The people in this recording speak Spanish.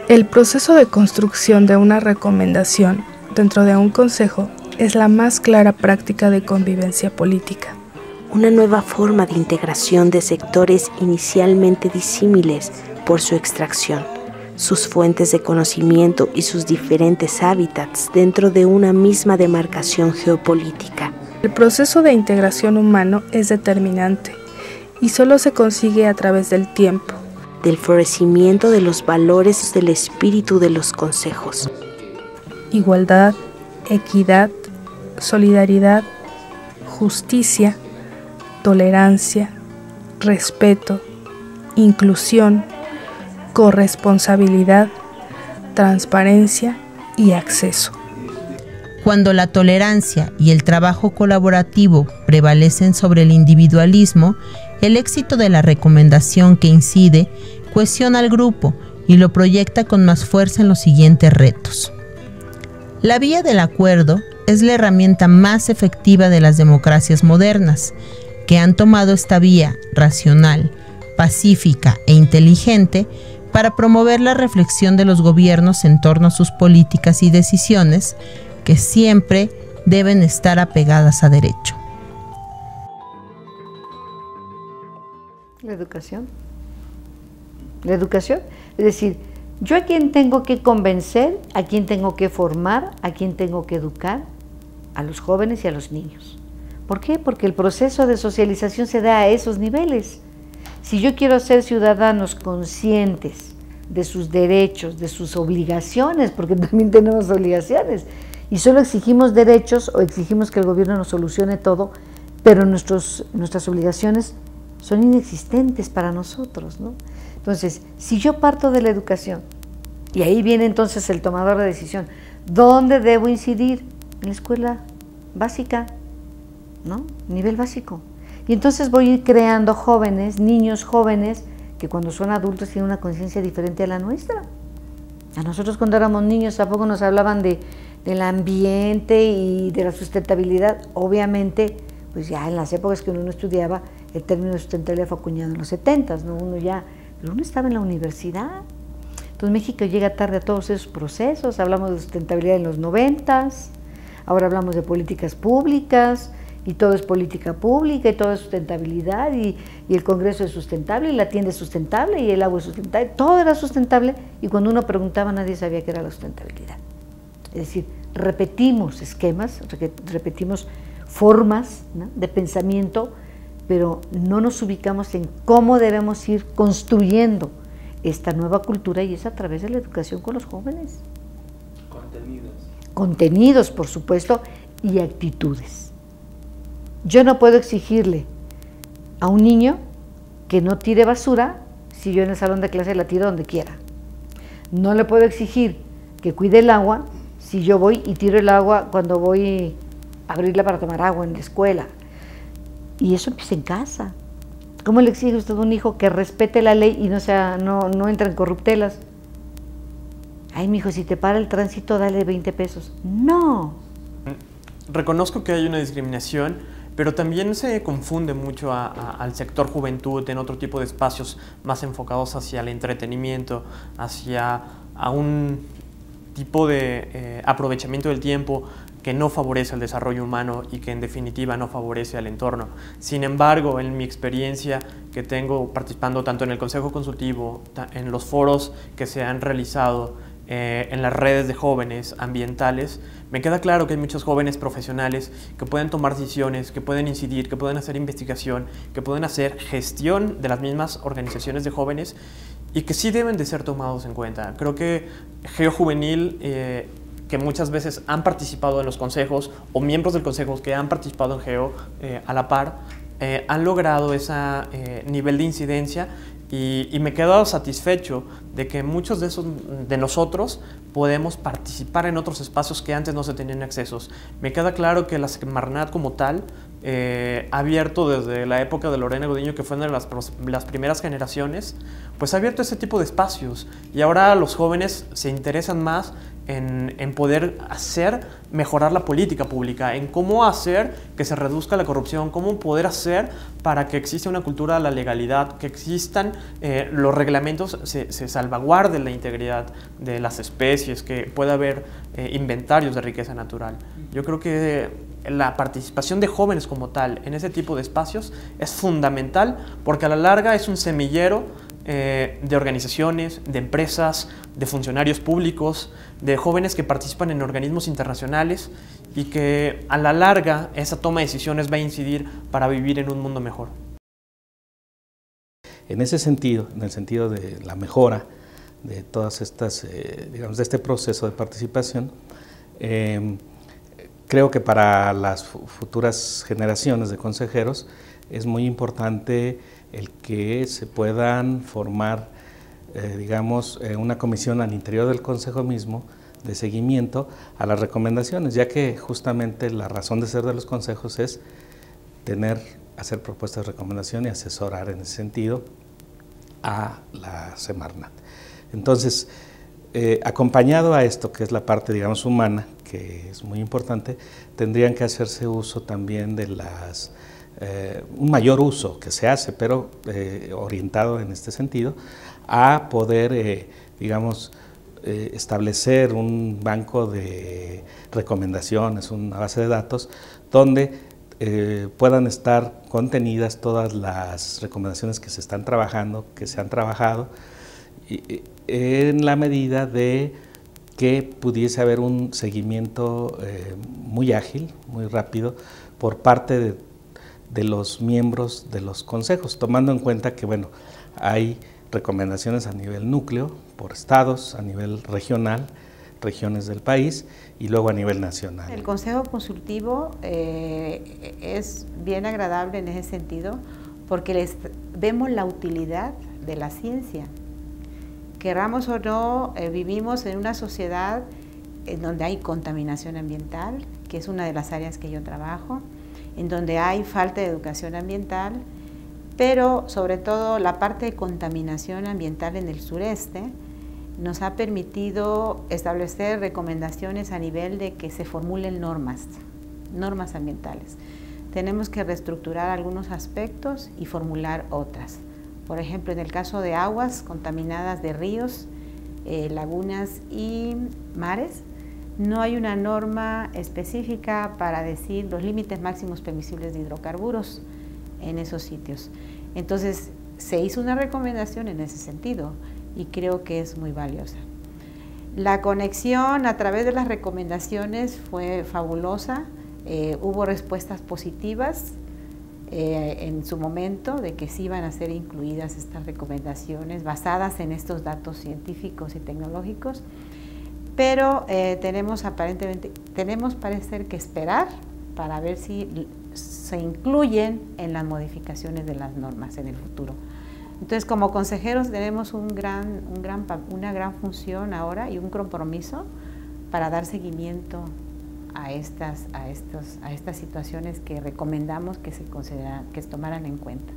El proceso de construcción de una recomendación dentro de un consejo es la más clara práctica de convivencia política. Una nueva forma de integración de sectores inicialmente disímiles por su extracción, sus fuentes de conocimiento y sus diferentes hábitats dentro de una misma demarcación geopolítica. El proceso de integración humano es determinante y solo se consigue a través del tiempo, del florecimiento de los valores del espíritu de los consejos. Igualdad, equidad, solidaridad, justicia, tolerancia, respeto, inclusión, corresponsabilidad, transparencia y acceso. Cuando la tolerancia y el trabajo colaborativo prevalecen sobre el individualismo, el éxito de la recomendación que incide cohesiona al grupo y lo proyecta con más fuerza en los siguientes retos. La vía del acuerdo es la herramienta más efectiva de las democracias modernas, que han tomado esta vía racional, pacífica e inteligente para promover la reflexión de los gobiernos en torno a sus políticas y decisiones, que siempre deben estar apegadas a derecho. La educación. La educación, es decir, yo a quién tengo que convencer, a quién tengo que formar, a quién tengo que educar, a los jóvenes y a los niños. ¿Por qué? Porque el proceso de socialización se da a esos niveles. Si yo quiero ser ciudadanos conscientes de sus derechos, de sus obligaciones, porque también tenemos obligaciones, y solo exigimos derechos o exigimos que el gobierno nos solucione todo, pero nuestras obligaciones son inexistentes para nosotros, ¿no? Entonces, si yo parto de la educación, y ahí viene entonces el tomador de decisión, ¿dónde debo incidir? En la escuela básica, ¿no? Nivel básico. Y entonces voy a ir creando jóvenes, niños jóvenes, que cuando son adultos tienen una conciencia diferente a la nuestra. A nosotros cuando éramos niños, ¿a poco nos hablaban del ambiente y de la sustentabilidad? Obviamente, pues ya en las épocas que uno no estudiaba, el término de sustentabilidad fue acuñado en los 70s, ¿no? Pero uno estaba en la universidad. Entonces México llega tarde a todos esos procesos. Hablamos de sustentabilidad en los 90s, ahora hablamos de políticas públicas, y todo es política pública, y todo es sustentabilidad, y el Congreso es sustentable, y la tienda es sustentable, y el agua es sustentable, todo era sustentable, y cuando uno preguntaba nadie sabía qué era la sustentabilidad. Es decir, repetimos esquemas, repetimos formas, ¿no?, de pensamiento, pero no nos ubicamos en cómo debemos ir construyendo esta nueva cultura, y es a través de la educación con los jóvenes. Contenidos, por supuesto, y actitudes. Yo no puedo exigirle a un niño que no tire basura si yo en el salón de clase la tiro donde quiera. No le puedo exigir que cuide el agua si yo voy y tiro el agua cuando voy a abrirla para tomar agua en la escuela. Y eso empieza en casa. ¿Cómo le exige usted a un hijo que respete la ley y no entre en corruptelas? Ay, mijo, si te para el tránsito, dale 20 pesos. No. Reconozco que hay una discriminación, pero también se confunde mucho al sector juventud en otro tipo de espacios más enfocados hacia el entretenimiento, hacia un tipo de aprovechamiento del tiempo que no favorece el desarrollo humano y que en definitiva no favorece al entorno. Sin embargo, en mi experiencia que tengo participando tanto en el Consejo Consultivo, en los foros que se han realizado, en las redes de jóvenes ambientales, me queda claro que hay muchos jóvenes profesionales que pueden tomar decisiones, que pueden incidir, que pueden hacer investigación, que pueden hacer gestión de las mismas organizaciones de jóvenes y que sí deben de ser tomados en cuenta. Creo que Geo Juvenil, que muchas veces han participado en los consejos, o miembros del consejo que han participado en Geo a la par, han logrado ese nivel de incidencia. Y me quedo satisfecho de que muchos de nosotros podemos participar en otros espacios que antes no se tenían accesos. Me queda claro que la Semarnat como tal ha abierto desde la época de Lorena Godiño, que fue una de las primeras generaciones, pues ha abierto ese tipo de espacios y ahora los jóvenes se interesan más en poder mejorar la política pública, en cómo hacer que se reduzca la corrupción, cómo poder hacer para que exista una cultura de la legalidad, que existan los reglamentos, se salvaguarde la integridad de las especies, que pueda haber inventarios de riqueza natural. Yo creo que la participación de jóvenes como tal en ese tipo de espacios es fundamental, porque a la larga es un semillero de organizaciones, de empresas, de funcionarios públicos, de jóvenes que participan en organismos internacionales y que a la larga esa toma de decisiones va a incidir para vivir en un mundo mejor. En ese sentido, en el sentido de la mejora de todas estas, digamos, de este proceso de participación, creo que para las futuras generaciones de consejeros es muy importante el que se puedan formar, digamos, una comisión al interior del Consejo mismo de seguimiento a las recomendaciones, ya que justamente la razón de ser de los consejos es hacer propuestas de recomendación y asesorar en ese sentido a la Semarnat. Entonces, acompañado a esto, que es la parte, digamos, humana, que es muy importante, tendrían que hacerse uso también de un mayor uso que se hace, pero orientado en este sentido, a poder, digamos, establecer un banco de recomendaciones, una base de datos, donde puedan estar contenidas todas las recomendaciones que se están trabajando, que se han trabajado, en la medida de que pudiese haber un seguimiento muy ágil, muy rápido, por parte de los miembros de los consejos, tomando en cuenta que, bueno, hay recomendaciones a nivel núcleo, por estados, a nivel regional, regiones del país y luego a nivel nacional. El Consejo Consultivo es bien agradable en ese sentido porque vemos la utilidad de la ciencia. Queramos o no, vivimos en una sociedad en donde hay contaminación ambiental, que es una de las áreas que yo trabajo, en donde hay falta de educación ambiental, pero sobre todo la parte de contaminación ambiental en el sureste nos ha permitido establecer recomendaciones a nivel de que se formulen normas ambientales. Tenemos que reestructurar algunos aspectos y formular otras. Por ejemplo, en el caso de aguas contaminadas de ríos, lagunas y mares, no hay una norma específica para decir los límites máximos permisibles de hidrocarburos en esos sitios. Entonces, se hizo una recomendación en ese sentido y creo que es muy valiosa. La conexión a través de las recomendaciones fue fabulosa, hubo respuestas positivas en su momento de que sí iban a ser incluidas estas recomendaciones basadas en estos datos científicos y tecnológicos, pero tenemos parecer que esperar para ver si se incluyen en las modificaciones de las normas en el futuro. Entonces, como consejeros tenemos una gran función ahora y un compromiso para dar seguimiento a estas situaciones que recomendamos que se tomaran en cuenta.